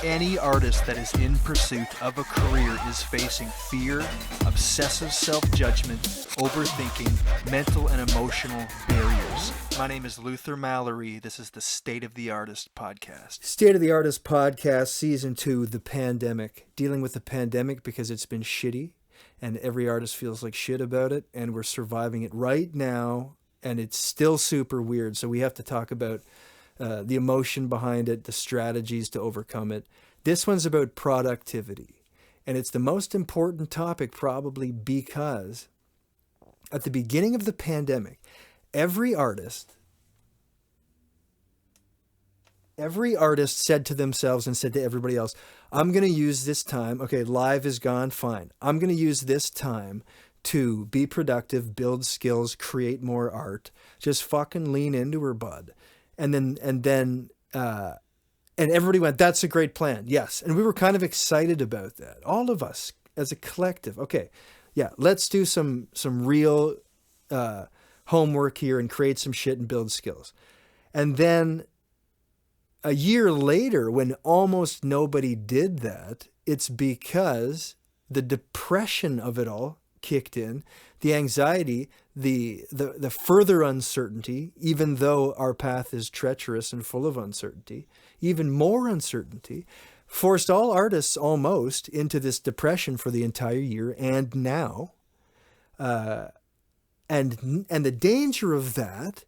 Any artist that is in pursuit of a career is facing fear, obsessive self-judgment, overthinking, mental and emotional barriers. My name is Luther Mallory. This is the State of the Artist podcast. State of the Artist podcast, season 2, the pandemic. Dealing with the pandemic because it's been shitty and every artist feels like shit about it, and we're surviving it right now, and it's still super weird. So we have to talk about the emotion behind it, the strategies to overcome it. This one's about productivity. And it's the most important topic probably because at the beginning of the pandemic, every artist said to themselves and said to everybody else, I'm going to use this time. Okay, live is gone, fine. I'm going to use this time to be productive, build skills, create more art. Just fucking lean into her, bud. And everybody went, that's a great plan. Yes. And we were kind of excited about that. All of us as a collective. Okay. Yeah. Let's do some real homework here and create some shit and build skills. And then a year later, when almost nobody did that, it's because the depression of it all kicked in, the anxiety, the further uncertainty, even though our path is treacherous and full of uncertainty, even more uncertainty, forced all artists almost into this depression for the entire year and now. And the danger of that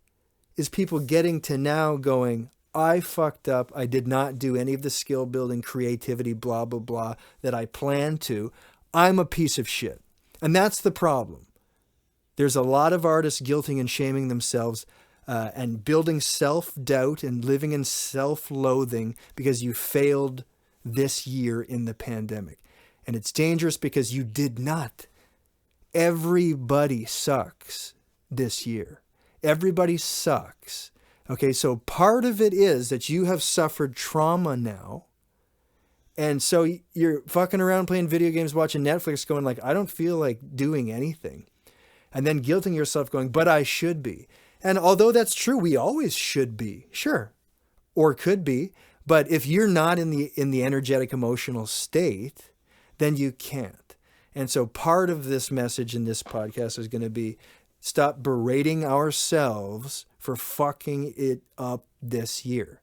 is people getting to now going, I fucked up. I did not do any of the skill building, creativity, blah, blah, blah that I planned to. I'm a piece of shit. And that's the problem. There's a lot of artists guilting and shaming themselves and building self-doubt and living in self-loathing because you failed this year in the pandemic. And it's dangerous because you did not. Everybody sucks this year. Everybody sucks. Okay, so part of it is that you have suffered trauma now. And so you're fucking around playing video games, watching Netflix, going like, I don't feel like doing anything. And then guilting yourself going, but I should be. And although that's true, we always should be, sure, or could be. But if you're not in the energetic, emotional state, then you can't. And so part of this message in this podcast is going to be stop berating ourselves for fucking it up this year.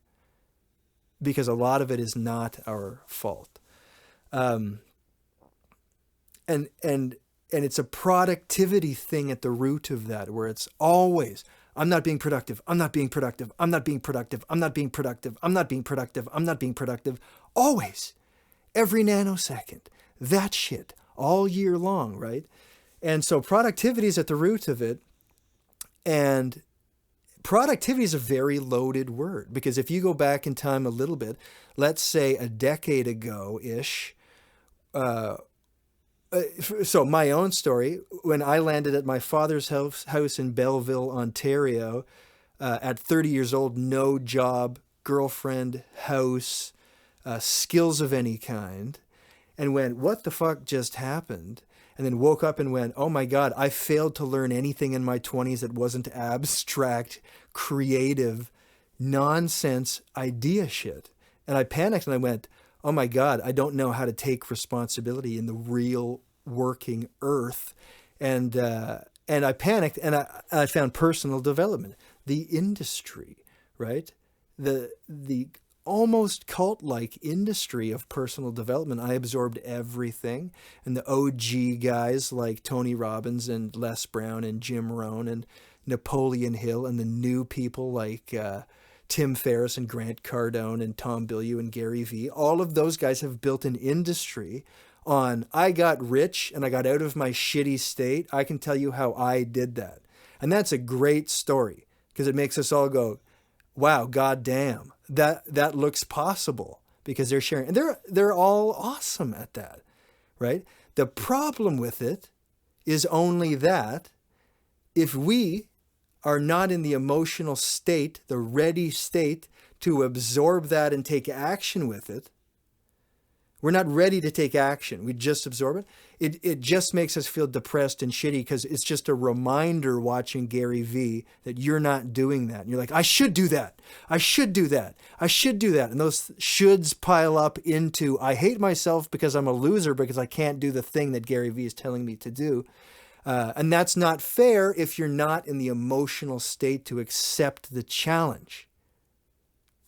Because a lot of it is not our fault. And it's a productivity thing at the root of that, where it's always, I'm not being productive, I'm not being productive, I'm not being productive, I'm not being productive, I'm not being productive, I'm not being productive. Always. Every nanosecond. That shit. All year long, right? And so productivity is at the root of it. And productivity is a very loaded word, because if you go back in time a little bit, let's say a decade ago-ish, so my own story, when I landed at my father's house in Belleville, Ontario, at 30 years old, no job, girlfriend, house, skills of any kind, and went, what the fuck just happened? And then woke up and went, oh my God, I failed to learn anything in my 20s that wasn't abstract, creative, nonsense idea shit. And I panicked and I went, oh my God, I don't know how to take responsibility in the real working earth. And I panicked and I found personal development, the industry, right? The almost cult-like industry of personal development. I absorbed everything. And the OG guys like Tony Robbins and Les Brown and Jim Rohn and Napoleon Hill, and the new people like Tim Ferriss and Grant Cardone and Tom Bilyeu and Gary Vee. All of those guys have built an industry on, I got rich and I got out of my shitty state. I can tell you how I did that. And that's a great story because it makes us all go, wow, goddamn. That looks possible, because they're sharing, and they're all awesome at that, right? The problem with it is only that if we are not in the emotional state, the ready state to absorb that and take action with it, We're not ready to take action. We just absorb it. It just makes us feel depressed and shitty because it's just a reminder watching Gary Vee that you're not doing that. And you're like, I should do that. I should do that. I should do that. And those shoulds pile up into, I hate myself because I'm a loser because I can't do the thing that Gary Vee is telling me to do. And that's not fair if you're not in the emotional state to accept the challenge,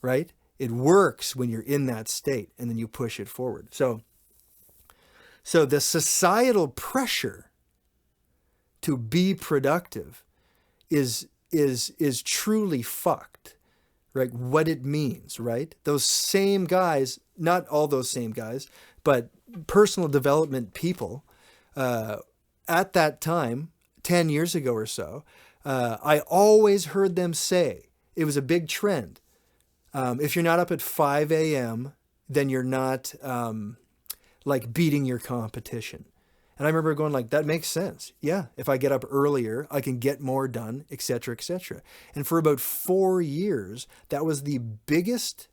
right? It works when you're in that state and then you push it forward. So the societal pressure to be productive is truly fucked, right? What it means, right? Those same guys, not all those same guys, but personal development people, at that time, 10 years ago or so, I always heard them say, it was a big trend. If you're not up at 5 a.m., then you're not like beating your competition. And I remember going like, that makes sense. Yeah, if I get up earlier, I can get more done, et cetera, et cetera. And for about 4 years, that was the biggest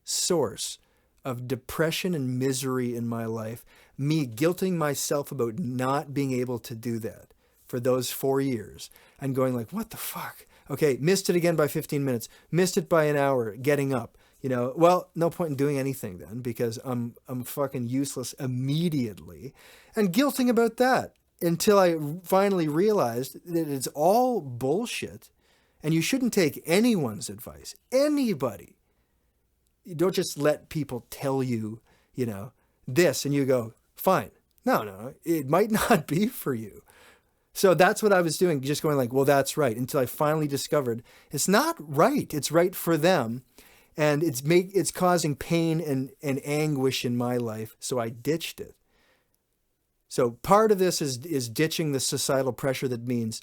source of depression and misery in my life, me guilting myself about not being able to do that for those 4 years and going like, what the fuck? Okay, missed it again by 15 minutes, missed it by an hour, getting up, well, no point in doing anything then because I'm fucking useless immediately and guilting about that until I finally realized that it's all bullshit and you shouldn't take anyone's advice, anybody. You don't just let people tell you, this and you go, fine. No, it might not be for you. So that's what I was doing, just going like, well, that's right, until I finally discovered it's not right. It's right for them. And it's causing pain and anguish in my life. So I ditched it. So part of this is ditching the societal pressure that means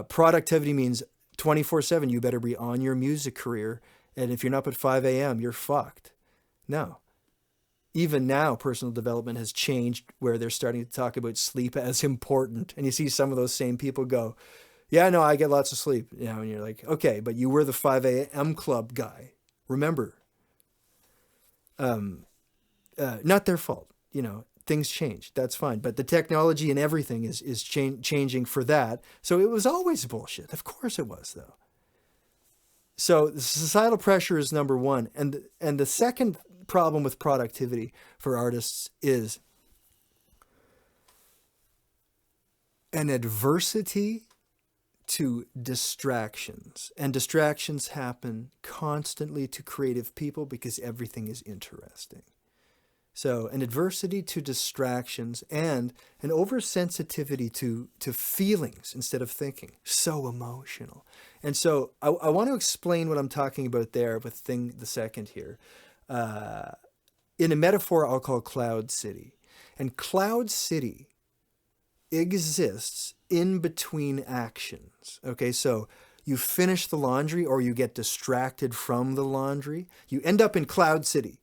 productivity means 24/7. You better be on your music career. And if you're not up at 5 a.m., you're fucked. No. Even now, personal development has changed where they're starting to talk about sleep as important. And you see some of those same people go, yeah, no, I get lots of sleep. And you're like, okay, but you were the 5 a.m. club guy. Remember, not their fault. Things change. That's fine. But the technology and everything is changing for that. So it was always bullshit. Of course it was, though. So the societal pressure is number one. And the second problem with productivity for artists is an adversity to distractions. And distractions happen constantly to creative people because everything is interesting. So an adversity to distractions and an oversensitivity to feelings instead of thinking. So emotional. And so I want to explain what I'm talking about there with the second here. In a metaphor I'll call Cloud City. And Cloud City exists in between actions. Okay, so you finish the laundry or you get distracted from the laundry. You end up in Cloud City.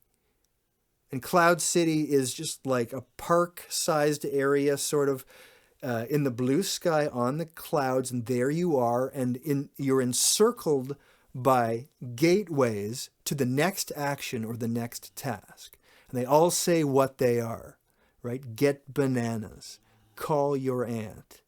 And Cloud City is just like a park-sized area sort of in the blue sky on the clouds. And there you are. And you're encircled by gateways to the next action or the next task. And they all say what they are, right? Get bananas, call your aunt,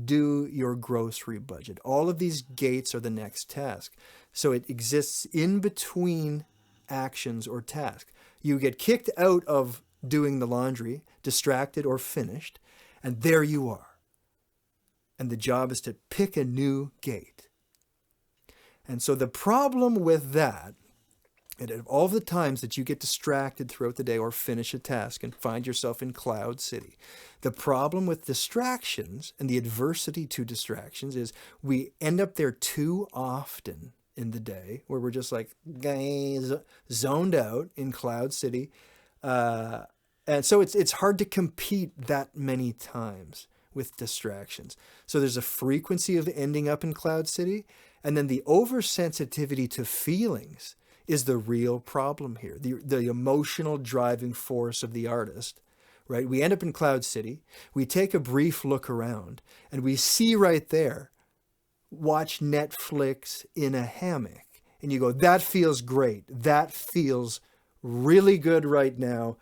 do your grocery budget. All of these gates are the next task. So it exists in between actions or tasks. You get kicked out of doing the laundry, distracted or finished, and there you are. And the job is to pick a new gate. And so the problem with that, and of all the times that you get distracted throughout the day or finish a task and find yourself in Cloud City, the problem with distractions and the adversity to distractions is we end up there too often in the day where we're just like zoned out in Cloud City. And so it's hard to compete that many times with distractions. So there's a frequency of ending up in Cloud City. And then the oversensitivity to feelings is the real problem here. The emotional driving force of the artist, right? We end up in Cloud City. We take a brief look around and we see right there, watch Netflix in a hammock. And you go, that feels great. That feels really good right now.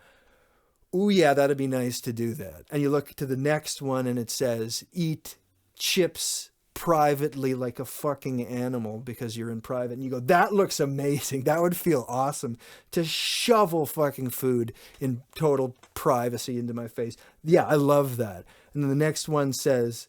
ooh, yeah, that'd be nice to do that. And you look to the next one and it says, eat chips privately like a fucking animal because you're in private. And you go, that looks amazing. That would feel awesome to shovel fucking food in total privacy into my face. Yeah, I love that. And then the next one says,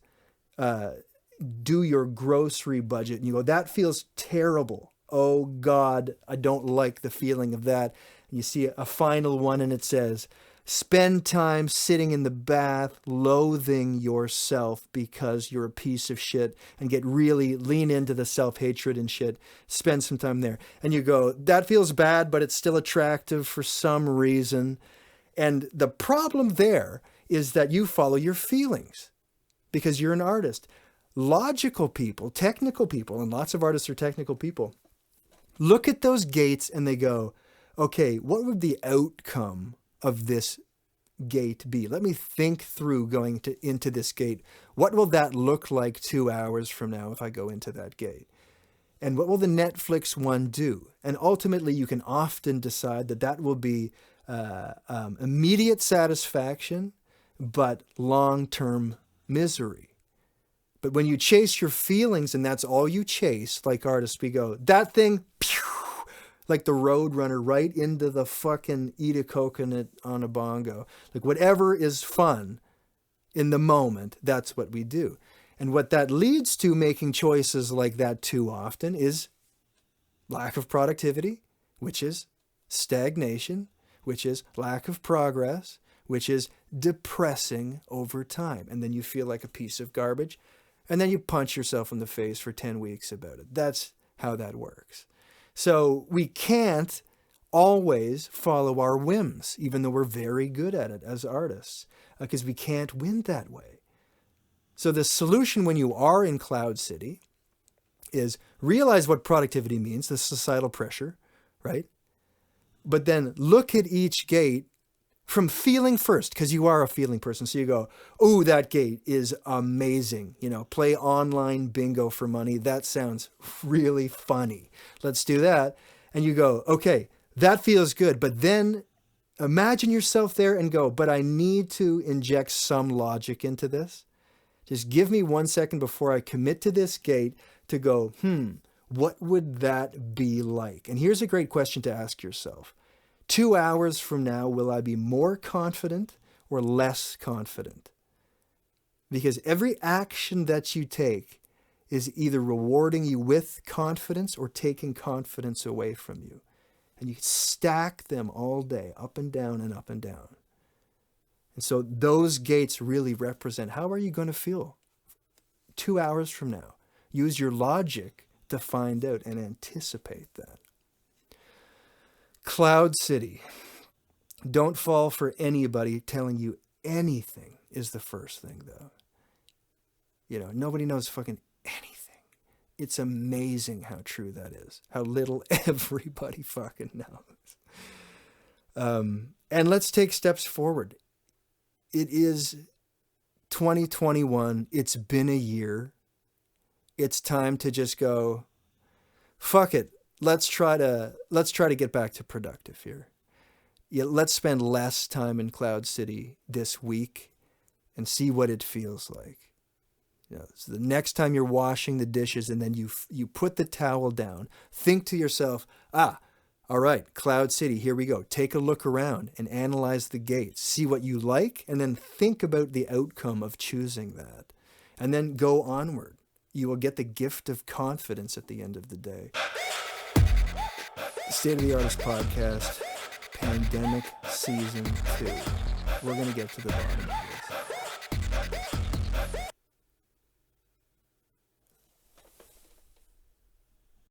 do your grocery budget. And you go, that feels terrible. Oh God, I don't like the feeling of that. And you see a final one and it says, spend time sitting in the bath, loathing yourself because you're a piece of shit, and lean into the self-hatred and shit. Spend some time there. And you go, that feels bad, but it's still attractive for some reason. And the problem there is that you follow your feelings because you're an artist. Logical people, technical people, and lots of artists are technical people, look at those gates and they go, okay, what would the outcome of this gate be? Let me think through going into this gate. What will that look like 2 hours from now if I go into that gate? And what will the Netflix one do? And ultimately, you can often decide that will be immediate satisfaction, but long-term misery. But when you chase your feelings and that's all you chase, like artists, we go, that thing, pew, like the road runner right into the fucking eat a coconut on a bongo. Like whatever is fun in the moment, that's what we do. And what that leads to making choices like that too often is lack of productivity, which is stagnation, which is lack of progress, which is depressing over time. And then you feel like a piece of garbage. And then you punch yourself in the face for 10 weeks about it. That's how that works. So we can't always follow our whims, even though we're very good at it as artists, because we can't win that way. So the solution when you are in Cloud City is realize what productivity means, the societal pressure, right? But then look at each gate from feeling first, because you are a feeling person. So you go, oh, that gate is amazing. Play online bingo for money. That sounds really funny. Let's do that. And you go, okay, that feels good. But then imagine yourself there and go, but I need to inject some logic into this. Just give me 1 second before I commit to this gate to go, what would that be like? And here's a great question to ask yourself. 2 hours from now, will I be more confident or less confident? Because every action that you take is either rewarding you with confidence or taking confidence away from you. And you stack them all day, up and down and up and down. And so those gates really represent how are you going to feel 2 hours from now? Use your logic to find out and anticipate that. Cloud City. Don't fall for anybody telling you anything is the first thing, though. Nobody knows fucking anything. It's amazing how true that is. How little everybody fucking knows. And let's take steps forward. It is 2021. It's been a year. It's time to just go, fuck it. Let's try to get back to productive here. Yeah, let's spend less time in Cloud City this week and see what it feels like. So the next time you're washing the dishes and then you put the towel down, think to yourself, all right, Cloud City, here we go. Take a look around and analyze the gates. See what you like, and then think about the outcome of choosing that. And then go onward. You will get the gift of confidence at the end of the day. State of the Artist Podcast, Pandemic Season 2. We're going to get to the bottom of this.